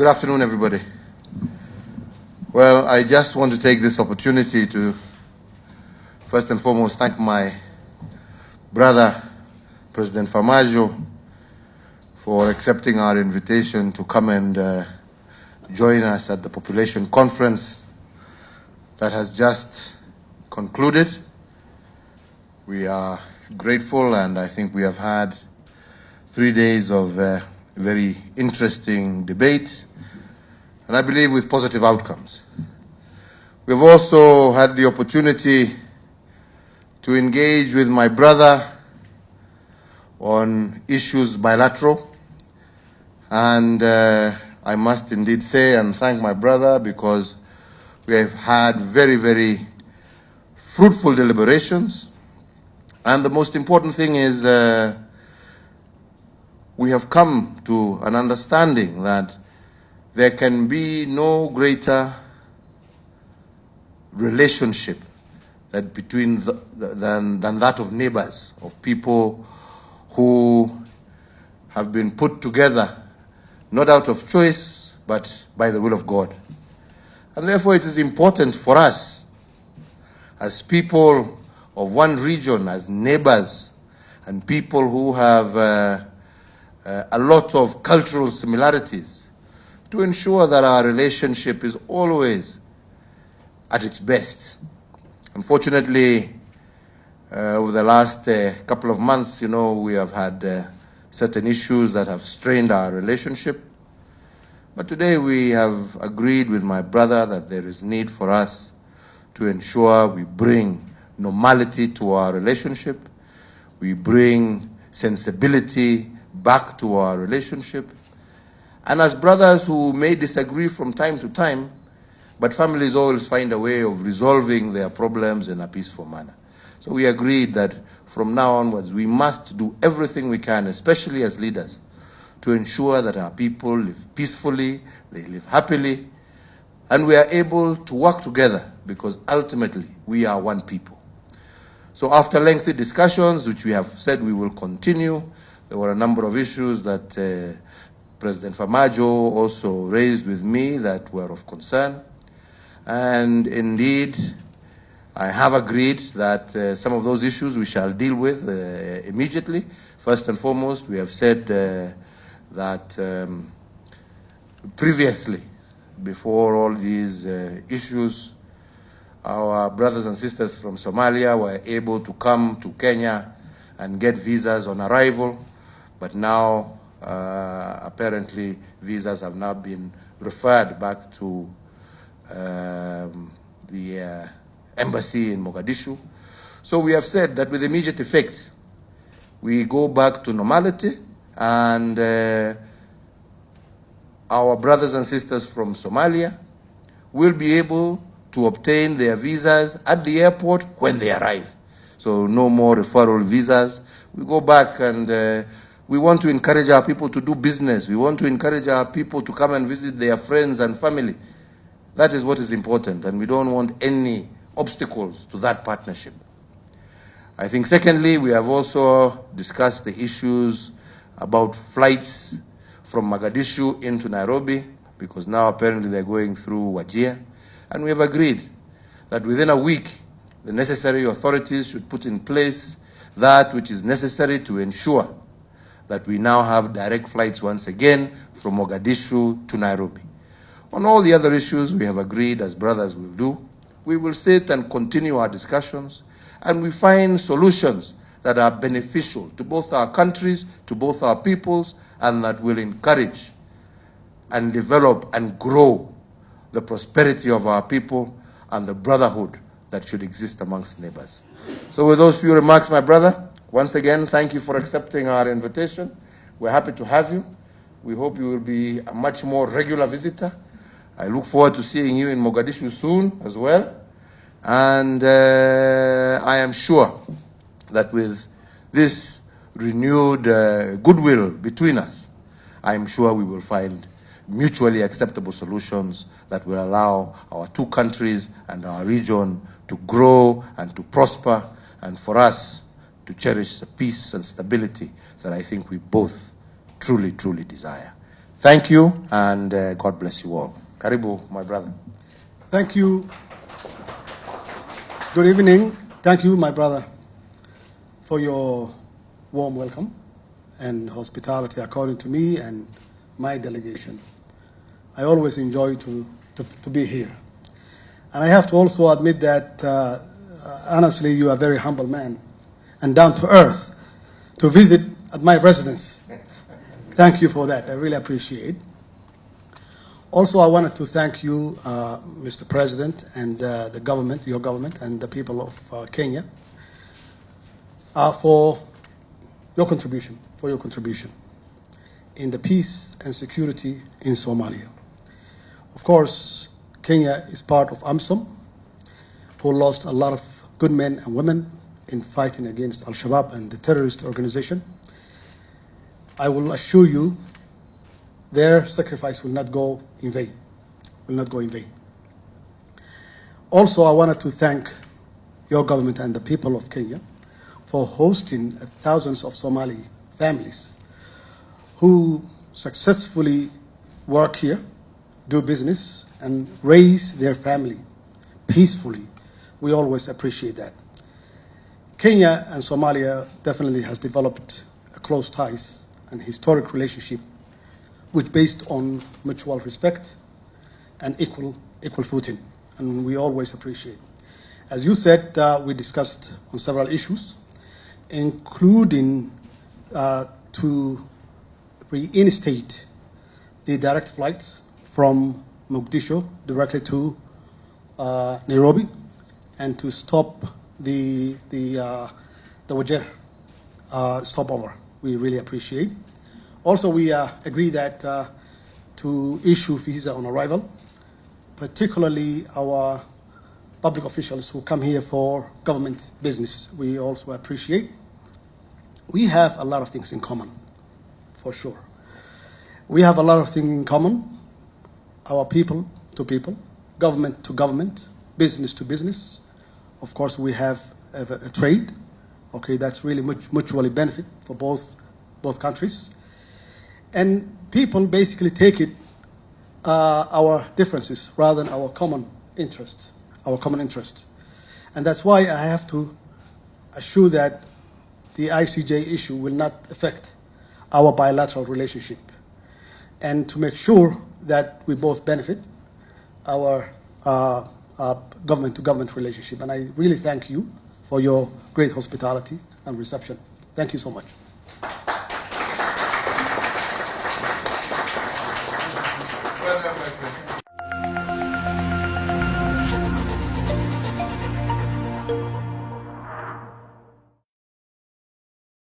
Good afternoon, everybody. Well, I just want to take this opportunity to first and foremost thank my brother, President Farmajo, for accepting our invitation to come and join us at the population conference that has just concluded. We are grateful, and I think we have had 3 days of very interesting debate, and I believe with positive outcomes. We've also had the opportunity to engage with my brother on issues bilateral, and I must indeed say and thank my brother because we have had very, very fruitful deliberations. And the most important thing is we have come to an understanding that there can be no greater relationship that than that of neighbors, of people who have been put together not out of choice but by the will of God. And therefore it is important for us as people of one region, as neighbors, and people who have a lot of cultural similarities, to ensure that our relationship is always at its best. Unfortunately, over the last couple of months, we have had certain issues that have strained our relationship. But today we have agreed with my brother that there is need for us to ensure we bring normality to our relationship, we bring sensibility back to our relationship. And as brothers who may disagree from time to time, but families always find a way of resolving their problems in a peaceful manner. So we agreed that from now onwards, we must do everything we can, especially as leaders, to ensure that our people live peacefully, they live happily, and we are able to work together because ultimately we are one people. So after lengthy discussions, which we have said we will continue, there were a number of issues that President Farmajo also raised with me that were of concern. And indeed, I have agreed that some of those issues we shall deal with immediately. First and foremost, we have said that previously, before all these issues, our brothers and sisters from Somalia were able to come to Kenya and get visas on arrival, but now apparently visas have now been referred back to the embassy in Mogadishu. So we have said that with immediate effect, we go back to normality, and our brothers and sisters from Somalia will be able to obtain their visas at the airport when they arrive. So no more referral visas. We go back, and we want to encourage our people to do business. We want to encourage our people to come and visit their friends and family. That is what is important, and we don't want any obstacles to that partnership. I think secondly, we have also discussed the issues about flights from Mogadishu into Nairobi, because now apparently they're going through Wajir. And we have agreed that within a week, the necessary authorities should put in place that which is necessary to ensure that we now have direct flights once again from Mogadishu to Nairobi. On all the other issues, we have agreed, as brothers will do, we will sit and continue our discussions, and we find solutions that are beneficial to both our countries, to both our peoples, and that will encourage and develop and grow the prosperity of our people and the brotherhood that should exist amongst neighbors. So with those few remarks, my brother, once again, thank you for accepting our invitation. We're happy to have you. We hope you will be a much more regular visitor. I look forward to seeing you in Mogadishu soon as well. And I am sure that with this renewed goodwill between us, I am sure we will find mutually acceptable solutions that will allow our two countries and our region to grow and to prosper, and for us to cherish the peace and stability that I think we both truly, truly desire. Thank you, and God bless you all. Karibu, my brother. Thank you. Good evening. Thank you, my brother, for your warm welcome and hospitality according to me and my delegation. I always enjoy to be here. And I have to also admit that, honestly, you are a very humble man and down to earth to visit at my residence. Thank you for that. I really appreciate. Also, I wanted to thank you, Mr. President, and the government, your government, and the people of Kenya for your contribution, in the peace and security in Somalia. Of course, Kenya is part of AMSOM, who lost a lot of good men and women in fighting against Al-Shabaab and the terrorist organization. I will assure you their sacrifice will not go in vain, Also, I wanted to thank your government and the people of Kenya for hosting thousands of Somali families who successfully work here, do business, and raise their family peacefully. We always appreciate that. Kenya and Somalia definitely has developed a close ties and historic relationship which based on mutual respect and equal footing, and we always appreciate. As you said, we discussed on several issues, including to reinstate the direct flights from Mogadishu directly to Nairobi, and to stop the Wajir stopover. We really appreciate. Also, we agree that to issue visa on arrival, particularly our public officials who come here for government business, we also appreciate. We have a lot of things in common, for sure. We have a lot of things in common, our people to people, government to government, business to business. Of course, we have a trade, okay, that's really mutually benefit for both countries. And people basically take it our differences rather than our common interest. And that's why I have to assure that the ICJ issue will not affect our bilateral relationship, and to make sure that we both benefit our government-to-government relationship. And I really thank you for your great hospitality and reception. Thank you so much.